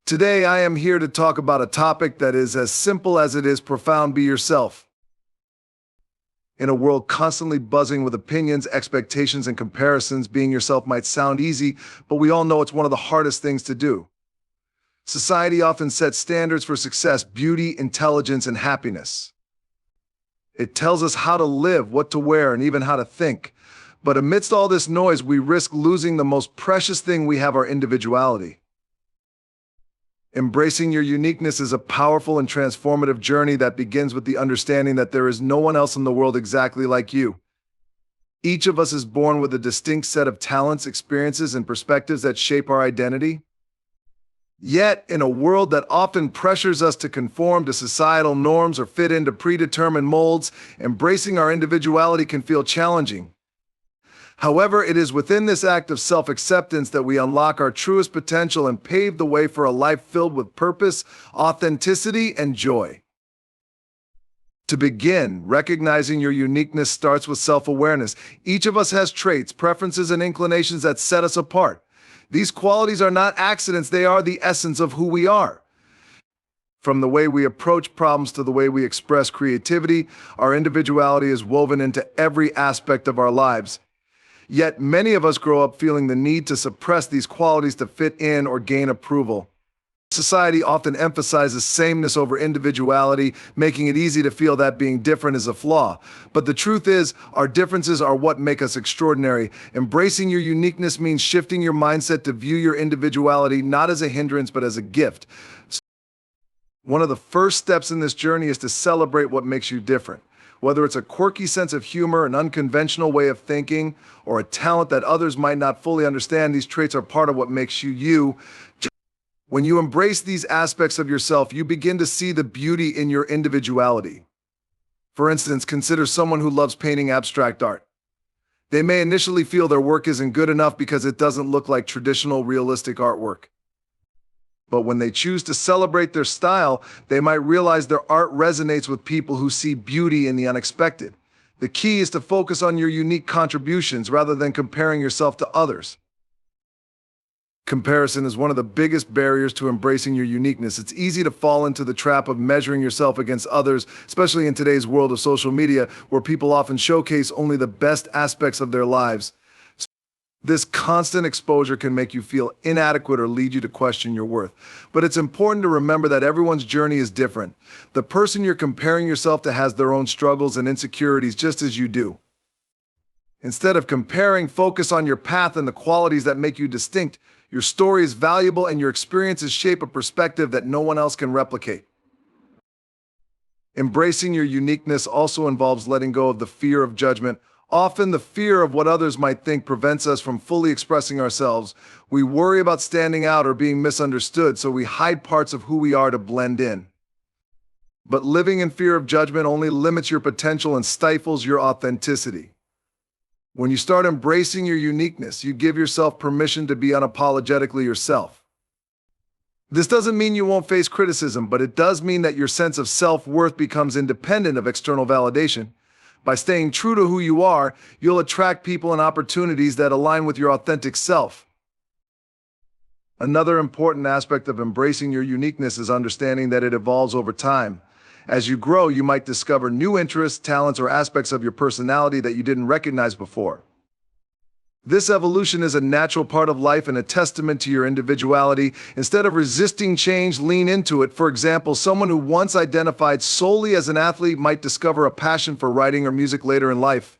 Today, I am here to talk about a topic that is as simple as it is profound: be yourself. In a world constantly buzzing with opinions, expectations, and comparisons, being yourself might sound easy, but we all know it's one of the hardest things to do. Society often sets standards for success, beauty, intelligence, and happiness. It tells us how to live, what to wear, and even how to think. But amidst all this noise, we risk losing the most precious thing we have: our individuality. Embracing your uniqueness is a powerful and transformative journey that begins with the understanding that there is no one else in the world exactly like you. Each of us is born with a distinct set of talents, experiences, and perspectives that shape our identity. Yet, in a world that often pressures us to conform to societal norms or fit into predetermined molds, embracing our individuality can feel challenging. However, it is within this act of self-acceptance that we unlock our truest potential and pave the way for a life filled with purpose, authenticity, and joy. To begin, recognizing your uniqueness starts with self-awareness. Each of us has traits, preferences, and inclinations that set us apart. These qualities are not accidents, they are the essence of who we are. From the way we approach problems to the way we express creativity, our individuality is woven into every aspect of our lives. Yet many of us grow up feeling the need to suppress these qualities to fit in or gain approval. Society often emphasizes sameness over individuality, making it easy to feel that being different is a flaw. But the truth is, our differences are what make us extraordinary. Embracing your uniqueness means shifting your mindset to view your individuality not as a hindrance, but as a gift. One of the first steps in this journey is to celebrate what makes you different. Whether it's a quirky sense of humor, an unconventional way of thinking, or a talent that others might not fully understand, these traits are part of what makes you you. When you embrace these aspects of yourself, you begin to see the beauty in your individuality. For instance, consider someone who loves painting abstract art. They may initially feel their work isn't good enough because it doesn't look like traditional, realistic artwork. But when they choose to celebrate their style, they might realize their art resonates with people who see beauty in the unexpected. The key is to focus on your unique contributions rather than comparing yourself to others. Comparison is one of the biggest barriers to embracing your uniqueness. It's easy to fall into the trap of measuring yourself against others, especially in today's world of social media, where people often showcase only the best aspects of their lives. This constant exposure can make you feel inadequate or lead you to question your worth. But it's important to remember that everyone's journey is different. The person you're comparing yourself to has their own struggles and insecurities just as you do. Instead of comparing, focus on your path and the qualities that make you distinct. Your story is valuable and your experiences shape a perspective that no one else can replicate. Embracing your uniqueness also involves letting go of the fear of judgment. Often the fear of what others might think prevents us from fully expressing ourselves. We worry about standing out or being misunderstood, so we hide parts of who we are to blend in. But living in fear of judgment only limits your potential and stifles your authenticity. When you start embracing your uniqueness, you give yourself permission to be unapologetically yourself. This doesn't mean you won't face criticism, but it does mean that your sense of self-worth becomes independent of external validation. By staying true to who you are, you'll attract people and opportunities that align with your authentic self. Another important aspect of embracing your uniqueness is understanding that it evolves over time. As you grow, you might discover new interests, talents, or aspects of your personality that you didn't recognize before. This evolution is a natural part of life and a testament to your individuality. Instead of resisting change, lean into it. For example, someone who once identified solely as an athlete might discover a passion for writing or music later in life.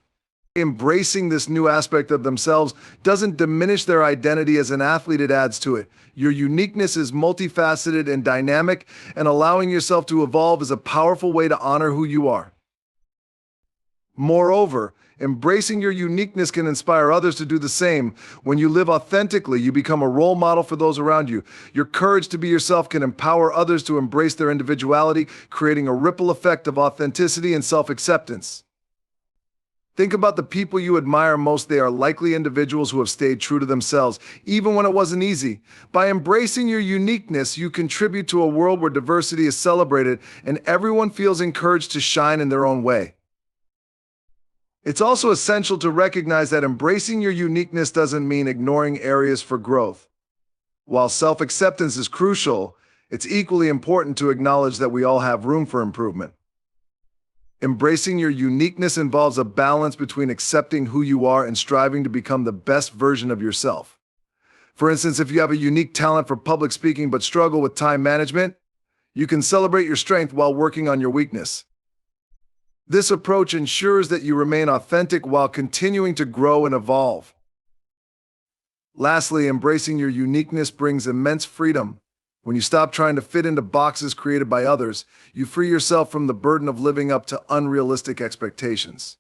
Embracing this new aspect of themselves doesn't diminish their identity as an athlete, it adds to it. Your uniqueness is multifaceted and dynamic, and allowing yourself to evolve is a powerful way to honor who you are. Moreover, embracing your uniqueness can inspire others to do the same. When you live authentically, you become a role model for those around you. Your courage to be yourself can empower others to embrace their individuality, creating a ripple effect of authenticity and self-acceptance. Think about the people you admire most. They are likely individuals who have stayed true to themselves, even when it wasn't easy. By embracing your uniqueness, you contribute to a world where diversity is celebrated and everyone feels encouraged to shine in their own way. It's also essential to recognize that embracing your uniqueness doesn't mean ignoring areas for growth. While self-acceptance is crucial, it's equally important to acknowledge that we all have room for improvement. Embracing your uniqueness involves a balance between accepting who you are and striving to become the best version of yourself. For instance, if you have a unique talent for public speaking but struggle with time management, you can celebrate your strength while working on your weakness. This approach ensures that you remain authentic while continuing to grow and evolve. Lastly, embracing your uniqueness brings immense freedom. When you stop trying to fit into boxes created by others, you free yourself from the burden of living up to unrealistic expectations.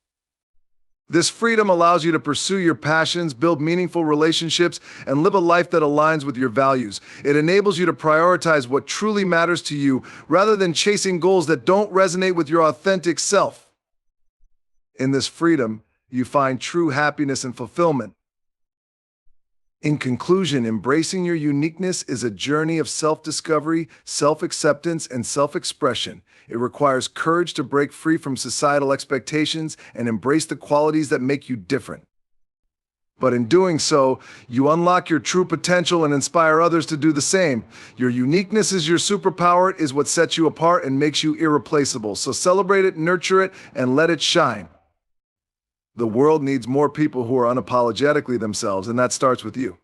This freedom allows you to pursue your passions, build meaningful relationships, and live a life that aligns with your values. It enables you to prioritize what truly matters to you rather than chasing goals that don't resonate with your authentic self. In this freedom, you find true happiness and fulfillment. In conclusion, embracing your uniqueness is a journey of self-discovery, self-acceptance, and self-expression. It requires courage to break free from societal expectations and embrace the qualities that make you different. But in doing so, you unlock your true potential and inspire others to do the same. Your uniqueness is your superpower, it is what sets you apart and makes you irreplaceable. So celebrate it, nurture it, and let it shine. The world needs more people who are unapologetically themselves, and that starts with you.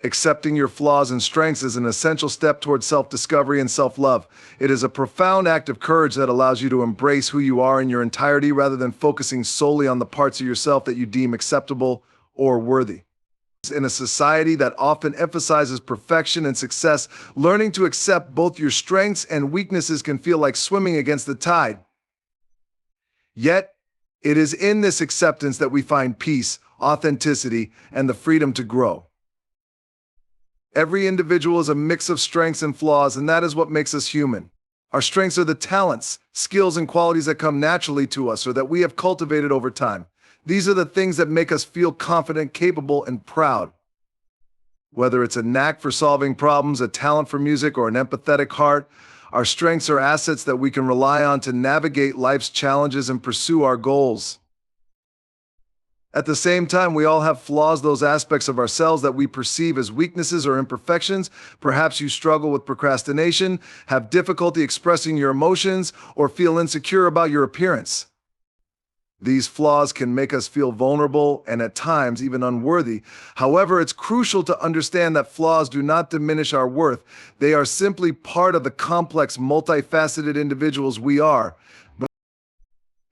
Accepting your flaws and strengths is an essential step towards self-discovery and self-love. It is a profound act of courage that allows you to embrace who you are in your entirety rather than focusing solely on the parts of yourself that you deem acceptable or worthy. In a society that often emphasizes perfection and success, learning to accept both your strengths and weaknesses can feel like swimming against the tide. Yet, it is in this acceptance that we find peace, authenticity, and the freedom to grow. Every individual is a mix of strengths and flaws, and that is what makes us human. Our strengths are the talents, skills, and qualities that come naturally to us or that we have cultivated over time. These are the things that make us feel confident, capable, and proud. Whether it's a knack for solving problems, a talent for music, or an empathetic heart, our strengths are assets that we can rely on to navigate life's challenges and pursue our goals. At the same time, we all have flaws, those aspects of ourselves that we perceive as weaknesses or imperfections. Perhaps you struggle with procrastination, have difficulty expressing your emotions, or feel insecure about your appearance. These flaws can make us feel vulnerable and at times even unworthy. However, it's crucial to understand that flaws do not diminish our worth. They are simply part of the complex, multifaceted individuals we are. But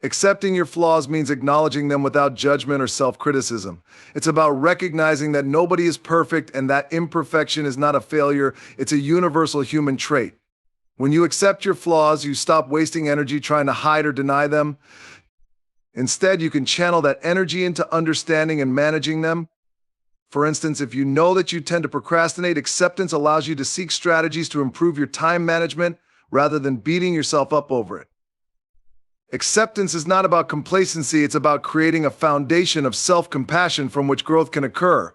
accepting your flaws means acknowledging them without judgment or self-criticism. It's about recognizing that nobody is perfect and that imperfection is not a failure. It's a universal human trait. When you accept your flaws, you stop wasting energy trying to hide or deny them. Instead, you can channel that energy into understanding and managing them. For instance, if you know that you tend to procrastinate, acceptance allows you to seek strategies to improve your time management rather than beating yourself up over it. Acceptance is not about complacency, it's about creating a foundation of self-compassion from which growth can occur.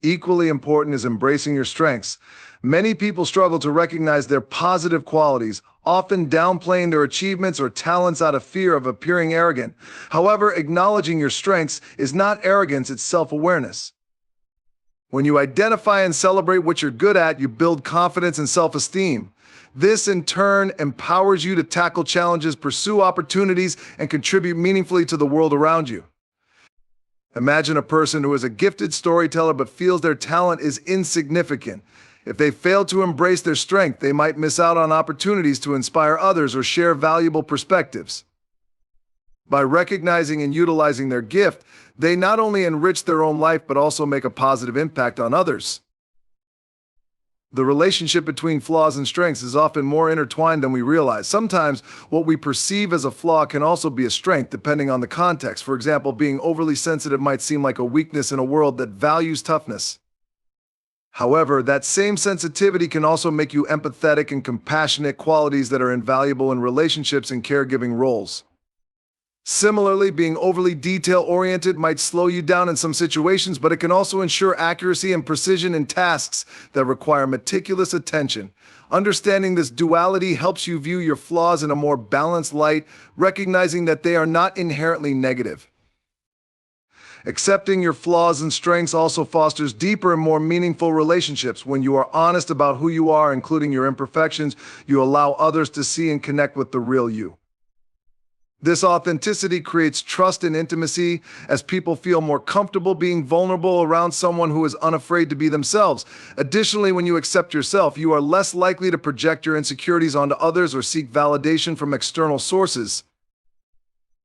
Equally important is embracing your strengths. Many people struggle to recognize their positive qualities, often downplaying their achievements or talents out of fear of appearing arrogant. However, acknowledging your strengths is not arrogance, it's self-awareness. When you identify and celebrate what you're good at, you build confidence and self-esteem. This, in turn, empowers you to tackle challenges, pursue opportunities, and contribute meaningfully to the world around you. Imagine a person who is a gifted storyteller but feels their talent is insignificant. If they fail to embrace their strength, they might miss out on opportunities to inspire others or share valuable perspectives. By recognizing and utilizing their gift, they not only enrich their own life but also make a positive impact on others. The relationship between flaws and strengths is often more intertwined than we realize. Sometimes what we perceive as a flaw can also be a strength, depending on the context. For example, being overly sensitive might seem like a weakness in a world that values toughness. However, that same sensitivity can also make you empathetic and compassionate, qualities that are invaluable in relationships and caregiving roles. Similarly, being overly detail-oriented might slow you down in some situations, but it can also ensure accuracy and precision in tasks that require meticulous attention. Understanding this duality helps you view your flaws in a more balanced light, recognizing that they are not inherently negative. Accepting your flaws and strengths also fosters deeper and more meaningful relationships. When you are honest about who you are, including your imperfections, you allow others to see and connect with the real you. This authenticity creates trust and intimacy as people feel more comfortable being vulnerable around someone who is unafraid to be themselves. Additionally, when you accept yourself, you are less likely to project your insecurities onto others or seek validation from external sources.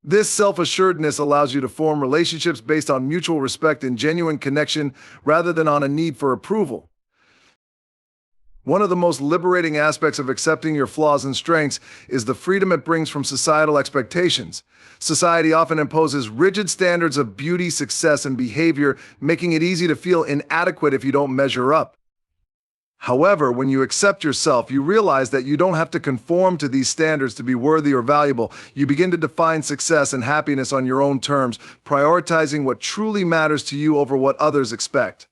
This self-assuredness allows you to form relationships based on mutual respect and genuine connection rather than on a need for approval. One of the most liberating aspects of accepting your flaws and strengths is the freedom it brings from societal expectations. Society often imposes rigid standards of beauty, success, and behavior, making it easy to feel inadequate if you don't measure up. However, when you accept yourself, you realize that you don't have to conform to these standards to be worthy or valuable. You begin to define success and happiness on your own terms, prioritizing what truly matters to you over what others expect.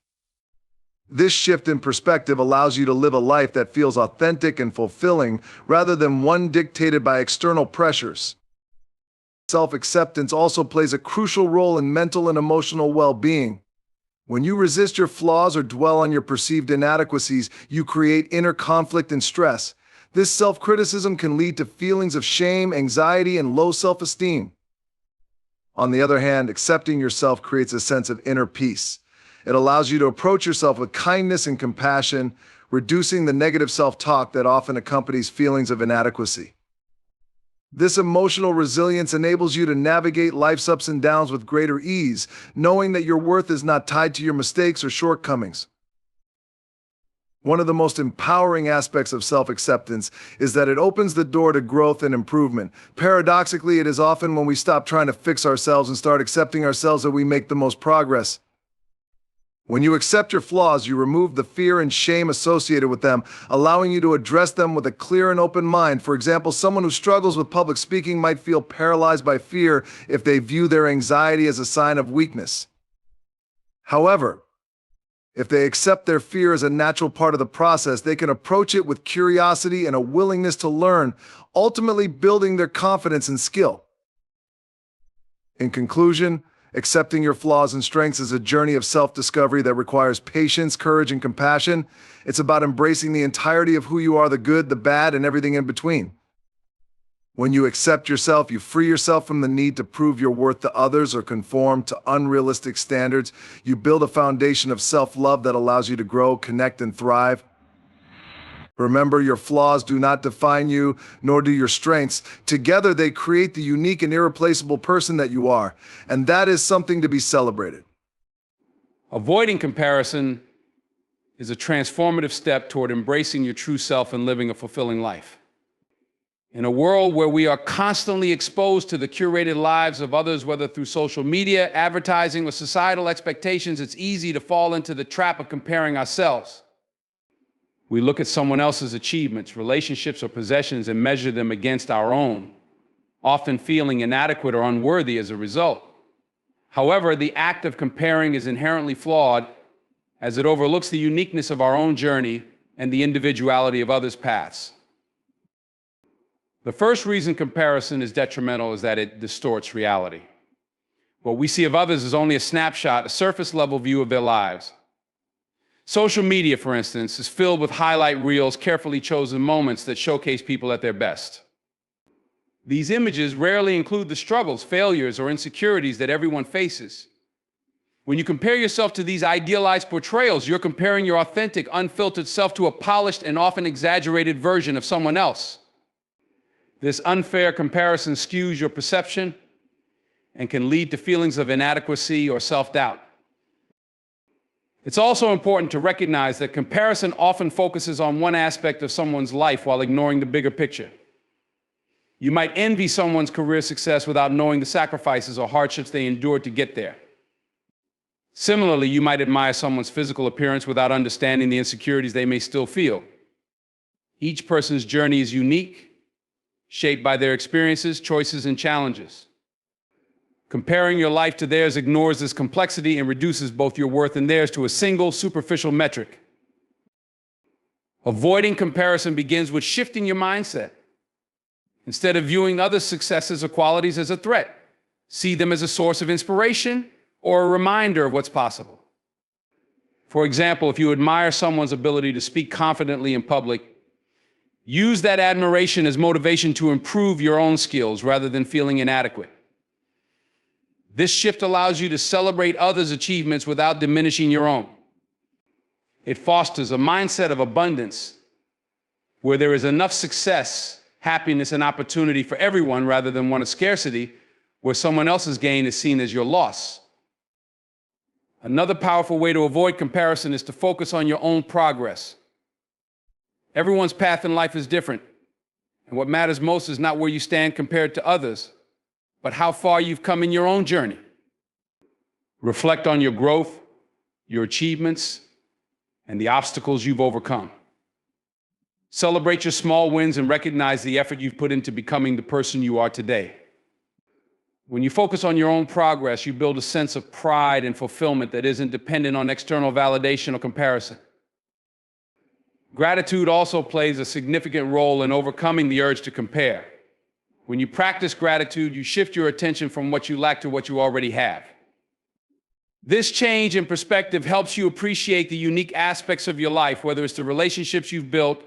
This shift in perspective allows you to live a life that feels authentic and fulfilling rather than one dictated by external pressures. Self-acceptance also plays a crucial role in mental and emotional well-being. When you resist your flaws or dwell on your perceived inadequacies, you create inner conflict and stress. This self-criticism can lead to feelings of shame, anxiety, and low self-esteem. On the other hand, accepting yourself creates a sense of inner peace. It allows you to approach yourself with kindness and compassion, reducing the negative self-talk that often accompanies feelings of inadequacy. This emotional resilience enables you to navigate life's ups and downs with greater ease, knowing that your worth is not tied to your mistakes or shortcomings. One of the most empowering aspects of self-acceptance is that it opens the door to growth and improvement. Paradoxically, it is often when we stop trying to fix ourselves and start accepting ourselves that we make the most progress. When you accept your flaws, you remove the fear and shame associated with them, allowing you to address them with a clear and open mind. For example, someone who struggles with public speaking might feel paralyzed by fear if they view their anxiety as a sign of weakness. However, if they accept their fear as a natural part of the process, they can approach it with curiosity and a willingness to learn, ultimately building their confidence and skill. In conclusion, accepting your flaws and strengths is a journey of self-discovery that requires patience, courage, and compassion. It's about embracing the entirety of who you are, the good, the bad, and everything in between. When you accept yourself, you free yourself from the need to prove your worth to others or conform to unrealistic standards. You build a foundation of self-love that allows you to grow, connect, and thrive. Remember, your flaws do not define you, nor do your strengths. Together, they create the unique and irreplaceable person that you are, and that is something to be celebrated. Avoiding comparison is a transformative step toward embracing your true self and living a fulfilling life. In a world where we are constantly exposed to the curated lives of others, whether through social media, advertising, or societal expectations, it's easy to fall into the trap of comparing ourselves. We look at someone else's achievements, relationships, or possessions and measure them against our own, often feeling inadequate or unworthy as a result. However, the act of comparing is inherently flawed as it overlooks the uniqueness of our own journey and the individuality of others' paths. The first reason comparison is detrimental is that it distorts reality. What we see of others is only a snapshot, a surface-level view of their lives. Social media, for instance, is filled with highlight reels, carefully chosen moments that showcase people at their best. These images rarely include the struggles, failures, or insecurities that everyone faces. When you compare yourself to these idealized portrayals, you're comparing your authentic, unfiltered self to a polished and often exaggerated version of someone else. This unfair comparison skews your perception and can lead to feelings of inadequacy or self-doubt. It's also important to recognize that comparison often focuses on one aspect of someone's life while ignoring the bigger picture. You might envy someone's career success without knowing the sacrifices or hardships they endured to get there. Similarly, you might admire someone's physical appearance without understanding the insecurities they may still feel. Each person's journey is unique, shaped by their experiences, choices, and challenges. Comparing your life to theirs ignores this complexity and reduces both your worth and theirs to a single, superficial metric. Avoiding comparison begins with shifting your mindset. Instead of viewing others' successes or qualities as a threat, see them as a source of inspiration or a reminder of what's possible. For example, if you admire someone's ability to speak confidently in public, use that admiration as motivation to improve your own skills rather than feeling inadequate. This shift allows you to celebrate others' achievements without diminishing your own. It fosters a mindset of abundance where there is enough success, happiness, and opportunity for everyone rather than one of scarcity, where someone else's gain is seen as your loss. Another powerful way to avoid comparison is to focus on your own progress. Everyone's path in life is different, and what matters most is not where you stand compared to others, but how far you've come in your own journey. Reflect on your growth, your achievements, and the obstacles you've overcome. Celebrate your small wins and recognize the effort you've put into becoming the person you are today. When you focus on your own progress, you build a sense of pride and fulfillment that isn't dependent on external validation or comparison. Gratitude also plays a significant role in overcoming the urge to compare. When you practice gratitude, you shift your attention from what you lack to what you already have. This change in perspective helps you appreciate the unique aspects of your life, whether it's the relationships you've built,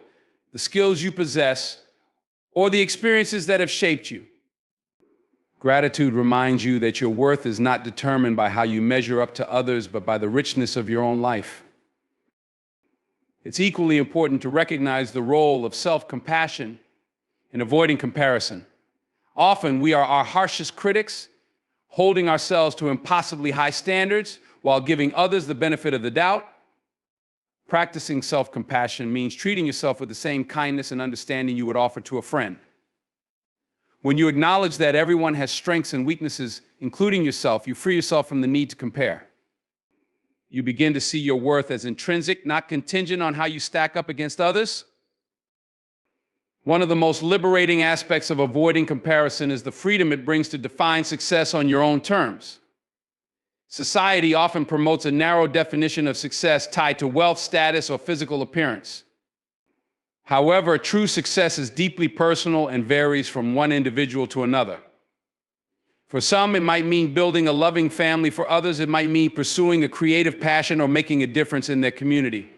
the skills you possess, or the experiences that have shaped you. Gratitude reminds you that your worth is not determined by how you measure up to others, but by the richness of your own life. It's equally important to recognize the role of self-compassion in avoiding comparison. Often, we are our harshest critics, holding ourselves to impossibly high standards while giving others the benefit of the doubt. Practicing self-compassion means treating yourself with the same kindness and understanding you would offer to a friend. When you acknowledge that everyone has strengths and weaknesses, including yourself, you free yourself from the need to compare. You begin to see your worth as intrinsic, not contingent on how you stack up against others. One of the most liberating aspects of avoiding comparison is the freedom it brings to define success on your own terms. Society often promotes a narrow definition of success tied to wealth, status, or physical appearance. However, true success is deeply personal and varies from one individual to another. For some, it might mean building a loving family. For others, it might mean pursuing a creative passion or making a difference in their community.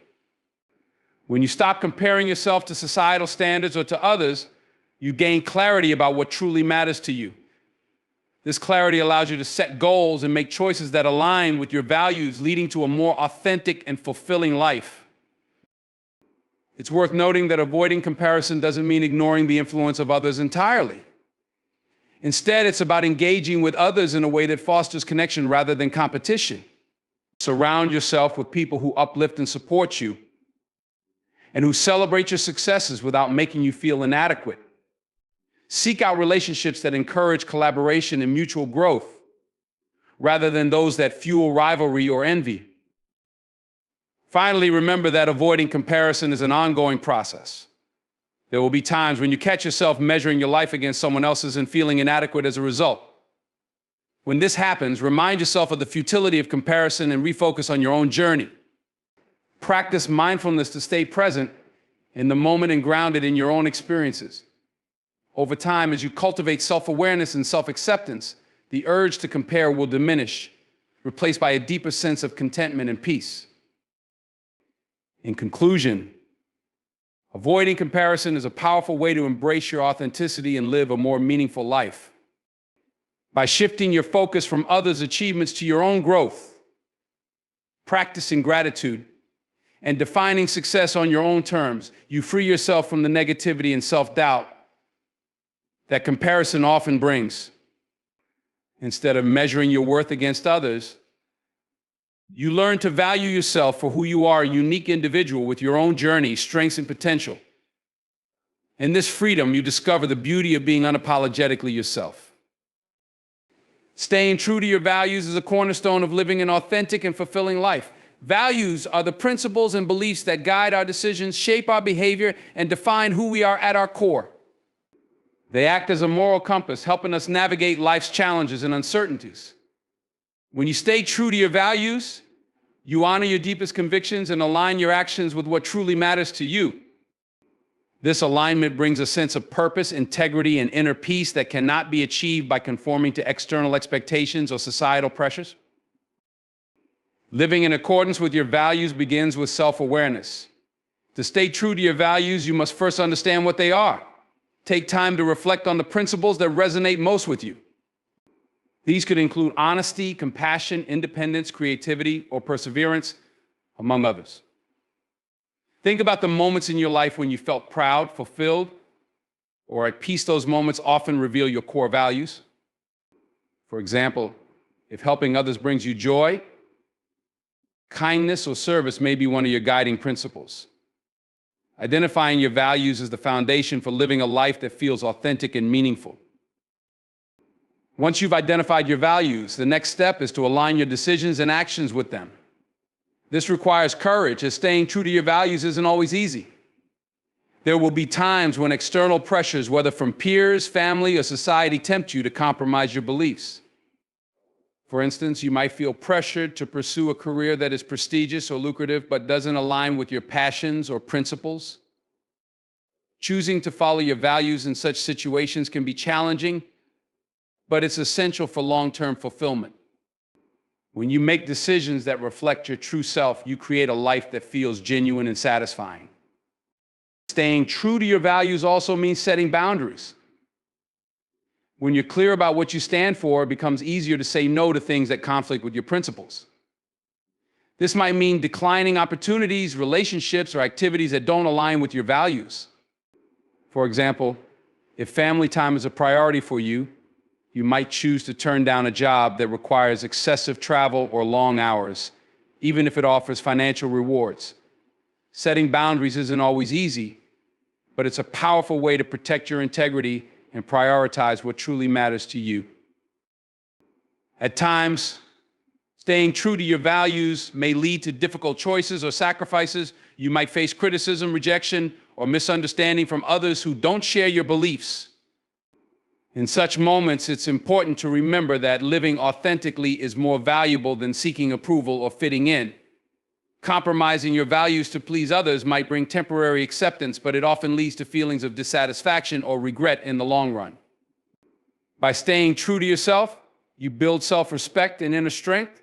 When you stop comparing yourself to societal standards or to others, you gain clarity about what truly matters to you. This clarity allows you to set goals and make choices that align with your values, leading to a more authentic and fulfilling life. It's worth noting that avoiding comparison doesn't mean ignoring the influence of others entirely. Instead, it's about engaging with others in a way that fosters connection rather than competition. Surround yourself with people who uplift and support you, and who celebrate your successes without making you feel inadequate. Seek out relationships that encourage collaboration and mutual growth, rather than those that fuel rivalry or envy. Finally, remember that avoiding comparison is an ongoing process. There will be times when you catch yourself measuring your life against someone else's and feeling inadequate as a result. When this happens, remind yourself of the futility of comparison and refocus on your own journey. Practice mindfulness to stay present in the moment and grounded in your own experiences. Over time, as you cultivate self-awareness and self-acceptance, the urge to compare will diminish, replaced by a deeper sense of contentment and peace. In conclusion, avoiding comparison is a powerful way to embrace your authenticity and live a more meaningful life. By shifting your focus from others' achievements to your own growth, practicing gratitude, and defining success on your own terms, you free yourself from the negativity and self-doubt that comparison often brings. Instead of measuring your worth against others, you learn to value yourself for who you are, a unique individual with your own journey, strengths, and potential. In this freedom, you discover the beauty of being unapologetically yourself. Staying true to your values is a cornerstone of living an authentic and fulfilling life. Values are the principles and beliefs that guide our decisions, shape our behavior, and define who we are at our core. They act as a moral compass, helping us navigate life's challenges and uncertainties. When you stay true to your values, you honor your deepest convictions and align your actions with what truly matters to you. This alignment brings a sense of purpose, integrity, and inner peace that cannot be achieved by conforming to external expectations or societal pressures. Living in accordance with your values begins with self-awareness. To stay true to your values, you must first understand what they are. Take time to reflect on the principles that resonate most with you. These could include honesty, compassion, independence, creativity, or perseverance, among others. Think about the moments in your life when you felt proud, fulfilled, or at peace. Those moments often reveal your core values. For example, if helping others brings you joy, kindness or service may be one of your guiding principles. Identifying your values is the foundation for living a life that feels authentic and meaningful. Once you've identified your values, the next step is to align your decisions and actions with them. This requires courage, as staying true to your values isn't always easy. There will be times when external pressures, whether from peers, family, or society, tempt you to compromise your beliefs. For instance, you might feel pressured to pursue a career that is prestigious or lucrative but doesn't align with your passions or principles. Choosing to follow your values in such situations can be challenging, but it's essential for long-term fulfillment. When you make decisions that reflect your true self, you create a life that feels genuine and satisfying. Staying true to your values also means setting boundaries. When you're clear about what you stand for, it becomes easier to say no to things that conflict with your principles. This might mean declining opportunities, relationships, or activities that don't align with your values. For example, if family time is a priority for you, you might choose to turn down a job that requires excessive travel or long hours, even if it offers financial rewards. Setting boundaries isn't always easy, but it's a powerful way to protect your integrity and prioritize what truly matters to you. At times, staying true to your values may lead to difficult choices or sacrifices. You might face criticism, rejection, or misunderstanding from others who don't share your beliefs. In such moments, it's important to remember that living authentically is more valuable than seeking approval or fitting in. Compromising your values to please others might bring temporary acceptance, but it often leads to feelings of dissatisfaction or regret in the long run. By staying true to yourself, you build self-respect and inner strength,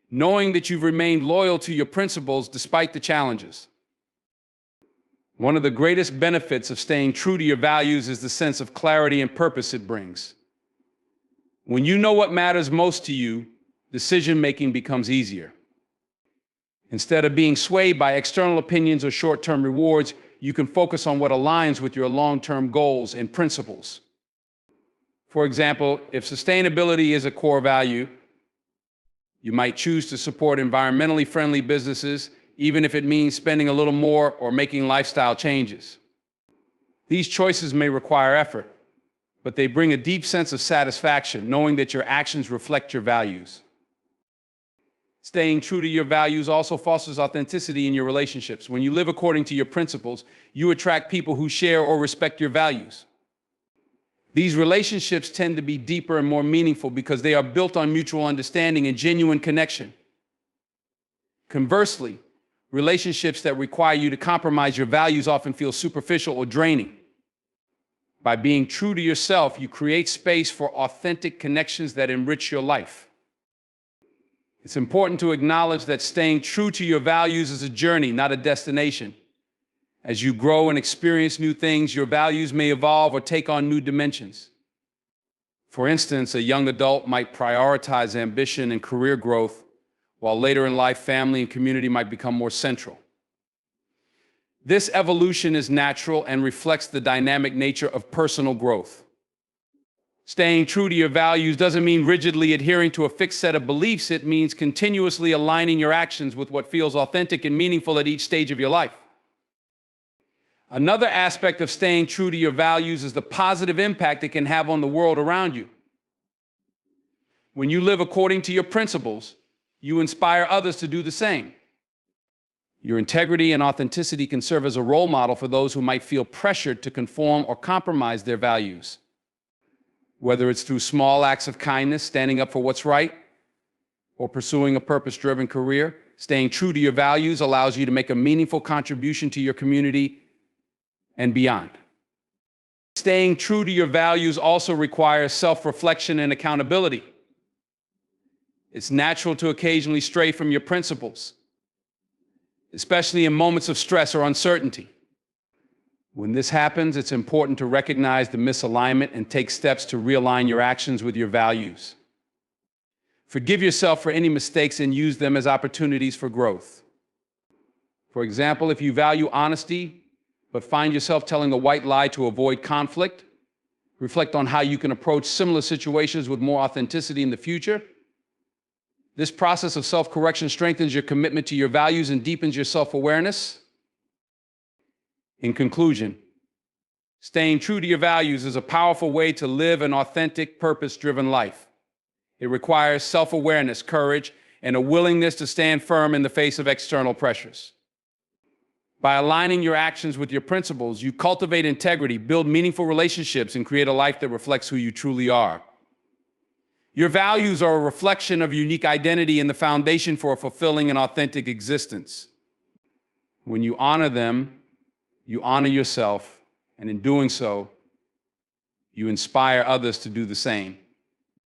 knowing that you've remained loyal to your principles despite the challenges. One of the greatest benefits of staying true to your values is the sense of clarity and purpose it brings. When you know what matters most to you, decision-making becomes easier. Instead of being swayed by external opinions or short-term rewards, you can focus on what aligns with your long-term goals and principles. For example, if sustainability is a core value, you might choose to support environmentally friendly businesses, even if it means spending a little more or making lifestyle changes. These choices may require effort, but they bring a deep sense of satisfaction, knowing that your actions reflect your values. Staying true to your values also fosters authenticity in your relationships. When you live according to your principles, you attract people who share or respect your values. These relationships tend to be deeper and more meaningful because they are built on mutual understanding and genuine connection. Conversely, relationships that require you to compromise your values often feel superficial or draining. By being true to yourself, you create space for authentic connections that enrich your life. It's important to acknowledge that staying true to your values is a journey, not a destination. As you grow and experience new things, your values may evolve or take on new dimensions. For instance, a young adult might prioritize ambition and career growth, while later in life, family and community might become more central. This evolution is natural and reflects the dynamic nature of personal growth. Staying true to your values doesn't mean rigidly adhering to a fixed set of beliefs. It means continuously aligning your actions with what feels authentic and meaningful at each stage of your life. Another aspect of staying true to your values is the positive impact it can have on the world around you. When you live according to your principles, you inspire others to do the same. Your integrity and authenticity can serve as a role model for those who might feel pressured to conform or compromise their values. Whether it's through small acts of kindness, standing up for what's right, or pursuing a purpose-driven career, staying true to your values allows you to make a meaningful contribution to your community and beyond. Staying true to your values also requires self-reflection and accountability. It's natural to occasionally stray from your principles, especially in moments of stress or uncertainty. When this happens, it's important to recognize the misalignment and take steps to realign your actions with your values. Forgive yourself for any mistakes and use them as opportunities for growth. For example, if you value honesty, but find yourself telling a white lie to avoid conflict, reflect on how you can approach similar situations with more authenticity in the future. This process of self-correction strengthens your commitment to your values and deepens your self-awareness. In conclusion, staying true to your values is a powerful way to live an authentic, purpose-driven life. It requires self-awareness, courage, and a willingness to stand firm in the face of external pressures. By aligning your actions with your principles, you cultivate integrity, build meaningful relationships, and create a life that reflects who you truly are. Your values are a reflection of your unique identity and the foundation for a fulfilling and authentic existence. When you honor them, you honor yourself, and in doing so, you inspire others to do the same.